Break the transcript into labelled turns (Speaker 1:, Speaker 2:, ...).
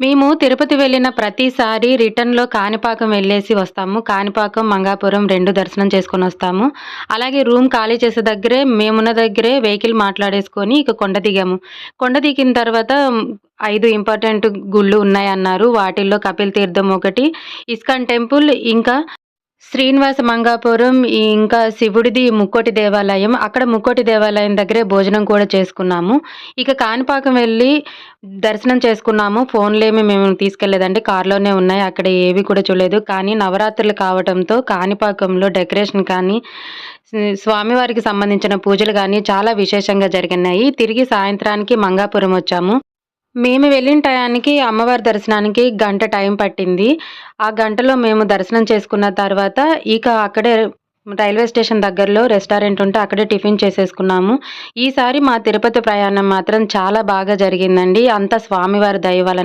Speaker 1: మేము తిరుపతి వెళ్ళిన ప్రతిసారి రిటర్న్‌లో కాణిపాకం వెళ్ళేసి వస్తాము. కాణిపాకం, మంగాపురం 2 దర్శనం చేసుకొనొస్తాము. అలాగే రూమ్ ఖాళీ చేసే దగ్గరే మేమున్న దగ్గరే వెహికల్ మాట్లాడేసుకొని ఇక కొండ దిగాము. కొండ దిగిన తర్వాత 5 ఇంపార్టెంట్ గుళ్ళు ఉన్నాయన్నారు. వాటిల్లో కపిల్ తీర్థం ఒకటి, ఇస్కాన్ టెంపుల్, ఇంకా శ్రీనివాస మంగాపురం, ఇంకా శివుడిది ముక్కోటి దేవాలయం. అక్కడ ముక్కోటి దేవాలయం దగ్గరే భోజనం కూడా చేసుకున్నాము. ఇక కాణిపాకం వెళ్ళి దర్శనం చేసుకున్నాము. ఫోన్‌లేమి మేము తీసుకెళ్ళలేదండి. కార్‌లోనే ఉన్నాయి. అక్కడ ఏవి కూడా చూడలేదు. కానీ నవరాత్రులు కావటంతో కాణిపాకంలో డెకరేషన్ కానీ, స్వామివారికి సంబంధించిన పూజలు గానీ చాలా విశేషంగా జరిగినాయి. తిరిగి సాయంత్రానికి మంగాపురం వచ్చాము. మేము వెళ్ళిన టయానికి అమ్మవారి దర్శనానికి గంట టైం పట్టింది. ఆ గంటలో మేము దర్శనం చేసుకున్న తర్వాత ఇక అక్కడే రైల్వే స్టేషన్ దగ్గరలో రెస్టారెంట్ ఉంటే అక్కడే టిఫిన్ చేసేసుకున్నాము. ఈసారి మా తిరుపతి ప్రయాణం మాత్రం చాలా బాగా జరిగిందండి. అంతా స్వామివారి దయ వలన.